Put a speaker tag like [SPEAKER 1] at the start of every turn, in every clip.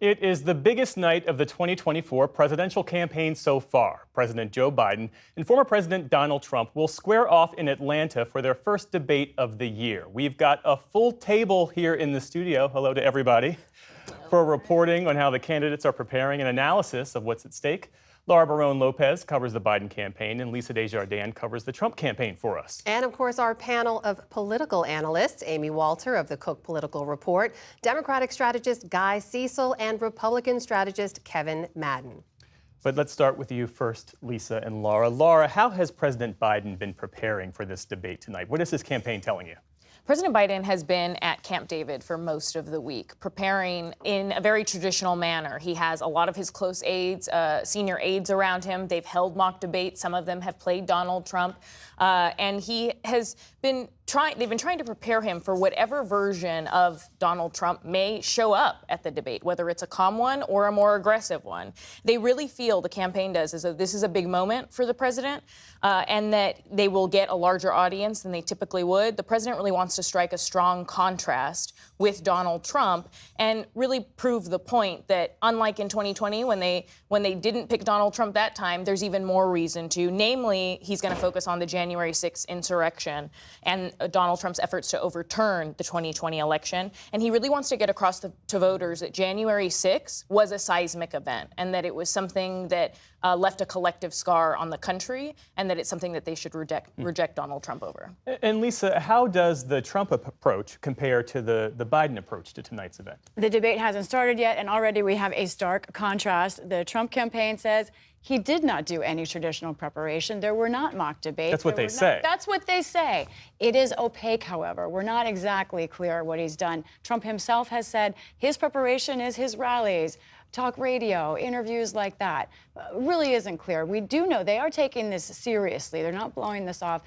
[SPEAKER 1] It is the biggest night of the 2024 presidential campaign so far. President Joe Biden and former President Donald Trump will square off in Atlanta for their first debate of the year. We've got a full table here in the studio. Hello to everybody. For reporting on how the candidates are preparing and analysis of what's at stake, Laura Barone-Lopez covers the Biden campaign, and Lisa Desjardins covers the Trump campaign for us.
[SPEAKER 2] And of course, our panel of political analysts, Amy Walter of the Cook Political Report, Democratic strategist Guy Cecil, and Republican strategist Kevin Madden.
[SPEAKER 1] But let's start with you first, Lisa and Laura. Laura, how has President Biden been preparing for this debate tonight? What is his campaign telling you?
[SPEAKER 3] President Biden has been at Camp David for most of the week, preparing in a very traditional manner. He has a lot of his close aides, senior aides around him. They've held mock debates. Some of them have played Donald Trump. And he has been they've been trying to prepare him for whatever version of Donald Trump may show up at the debate, whether it's a calm one or a more aggressive one. They really feel, the campaign does, as though this is a big moment for the president and that they will get a larger audience than they typically would. The president really wants to strike a strong contrast with Donald Trump and really prove the point that, unlike in 2020, when they didn't pick Donald Trump that time, there's even more reason to. Namely, he's going to focus on the January 6th insurrection and Donald Trump's efforts to overturn the 2020 election. And he really wants to get across to voters that January 6th was a seismic event and that it was something that left a collective scar on the country and that it's something that they should reject Donald Trump over.
[SPEAKER 1] And Lisa, how does the Trump approach compare to the Biden approach to tonight's event?
[SPEAKER 4] The debate hasn't started yet, and already we have a stark contrast. The Trump campaign says he did not do any traditional preparation. There were not mock debates.
[SPEAKER 1] That's what they say.
[SPEAKER 4] That's what they say. It is opaque, however. We're not exactly clear what he's done. Trump himself has said his preparation is his rallies, talk radio, interviews like that. Really isn't clear. We do know they are taking this seriously. They're not blowing this off.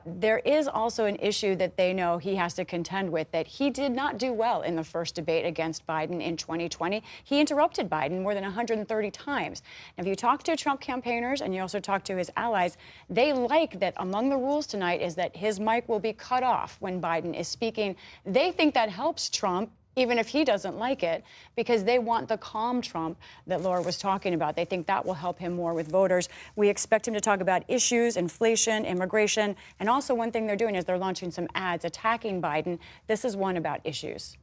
[SPEAKER 4] There is also an issue that they know he has to contend with, that he did not do well in the first debate against Biden in 2020. He interrupted Biden more than 130 times. Now, if you talk to Trump campaigners and you also talk to his allies, they like that among the rules tonight is that his mic will be cut off when Biden is speaking. They think that helps Trump, even if he doesn't like it, because they want the calm Trump that Laura was talking about. They think that will help him more with voters. We expect him to talk about issues, inflation, immigration, and also one thing they're doing is they're launching some ads attacking Biden. This is one about issues.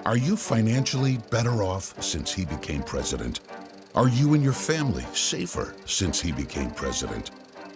[SPEAKER 5] Are you financially better off since he became president? Are you and your family safer since he became president?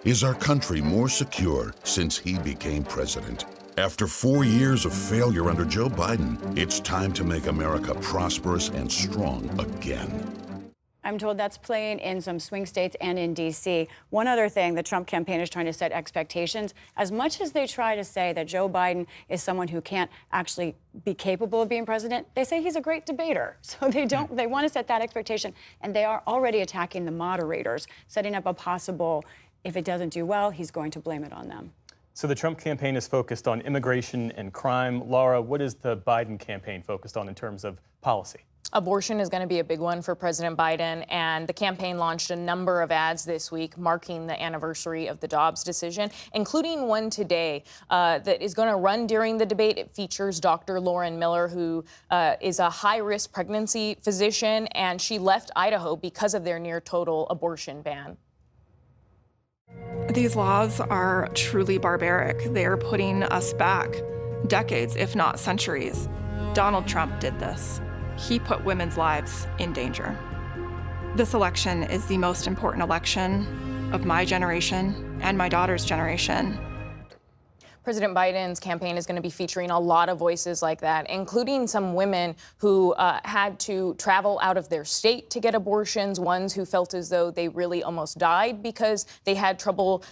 [SPEAKER 5] Is our country more secure since he became president? After 4 years of failure under Joe Biden, it's time to make America prosperous and strong again.
[SPEAKER 4] I'm told that's playing in some swing states and in D.C. One other thing, the Trump campaign is trying to set expectations. As much as they try to say that Joe Biden is someone who can't actually be capable of being president, they say he's a great debater. So they want to set that expectation. And they are already attacking the moderators, setting up a possible, if it doesn't do well, he's going to blame it on them.
[SPEAKER 1] So the Trump campaign is focused on immigration and crime. Laura, what is the Biden campaign focused on in terms of policy?
[SPEAKER 3] Abortion is going to be a big one for President Biden, and the campaign launched a number of ads this week marking the anniversary of the Dobbs decision, including one today that is going to run during the debate. It features Dr. Lauren Miller, who is a high-risk pregnancy physician, and she left Idaho because of their near-total abortion ban.
[SPEAKER 6] These laws are truly barbaric. They are putting us back decades, if not centuries. Donald Trump did this. He put women's lives in danger. This election is the most important election of my generation and my daughter's generation.
[SPEAKER 3] President Biden's campaign is going to be featuring a lot of voices like that, including some women who had to travel out of their state to get abortions, ones who felt as though they really almost died because they had trouble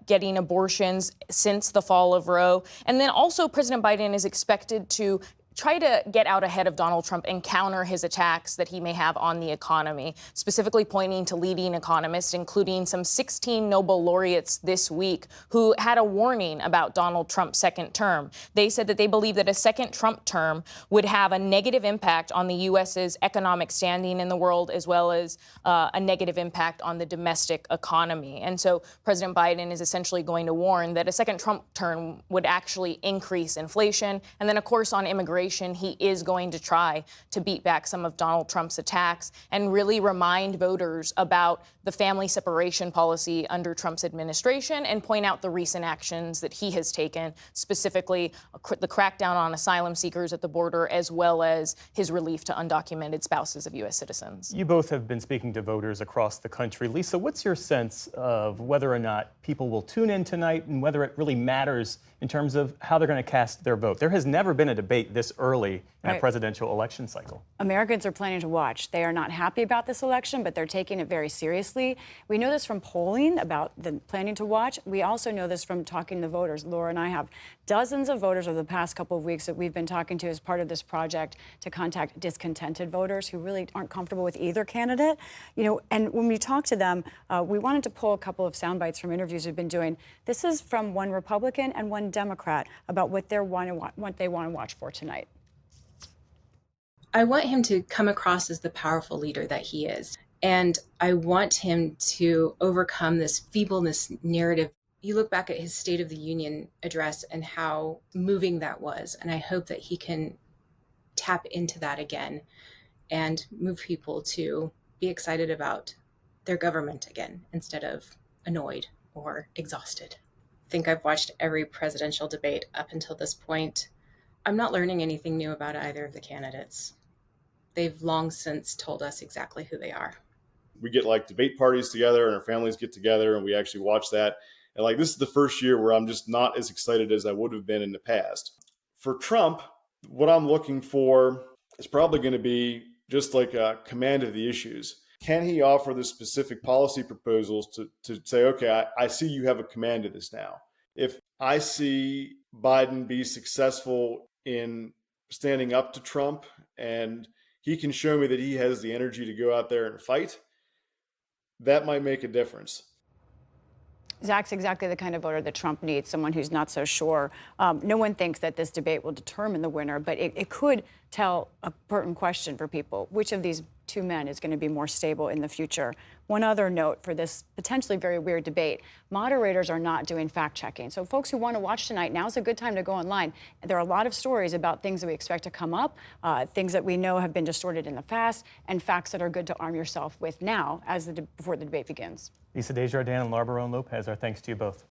[SPEAKER 3] getting abortions since the fall of Roe. And then also President Biden is expected to try to get out ahead of Donald Trump and counter his attacks that he may have on the economy, specifically pointing to leading economists, including some 16 Nobel laureates this week who had a warning about Donald Trump's second term. They said that they believe that a second Trump term would have a negative impact on the U.S.'s economic standing in the world, as well as a negative impact on the domestic economy. And so President Biden is essentially going to warn that a second Trump term would actually increase inflation. And then, of course, on immigration, administration, he is going to try to beat back some of Donald Trump's attacks and really remind voters about the family separation policy under Trump's administration and point out the recent actions that he has taken, specifically the crackdown on asylum seekers at the border, as well as his relief to undocumented spouses of U.S. citizens.
[SPEAKER 1] You both have been speaking to voters across the country. Lisa, what's your sense of whether or not people will tune in tonight and whether it really matters in terms of how they're going to cast their vote? There has never been a debate this early in a presidential election cycle.
[SPEAKER 4] Americans are planning to watch. They are not happy about this election, but they're taking it very seriously. We know this from polling about the planning to watch. We also know this from talking to voters. Laura and I have dozens of voters over the past couple of weeks that we've been talking to as part of this project to contact discontented voters who really aren't comfortable with either candidate. You know, and when we talk to them, we wanted to pull a couple of sound bites from interviews we've been doing. This is from one Republican and one Democrat about what they want to watch for tonight.
[SPEAKER 7] I want him to come across as the powerful leader that he is. And I want him to overcome this feebleness narrative. You look back at his State of the Union address and how moving that was. And I hope that he can tap into that again and move people to be excited about their government again instead of annoyed or exhausted. I think I've watched every presidential debate up until this point. I'm not learning anything new about either of the candidates. They've long since told us exactly who they are.
[SPEAKER 8] We get like debate parties together and our families get together and we actually watch that. And like, this is the first year where I'm just not as excited as I would have been in the past. For Trump, what I'm looking for is probably going to be just like a command of the issues. Can he offer the specific policy proposals to say, okay, I see you have a command of this now. If I see Biden be successful in standing up to Trump and he can show me that he has the energy to go out there and fight, that might make a difference.
[SPEAKER 4] Zach's exactly the kind of voter that Trump needs, someone who's not so sure. No one thinks that this debate will determine the winner, but it could tell a pertinent question for people. Which of these two men is going to be more stable in the future? One other note for this potentially very weird debate, moderators are not doing fact-checking. So folks who want to watch tonight, now's a good time to go online. There are a lot of stories about things that we expect to come up, things that we know have been distorted in the past, and facts that are good to arm yourself with now before the debate begins.
[SPEAKER 1] Lisa Desjardins and Laura Barone Lopez, our thanks to you both.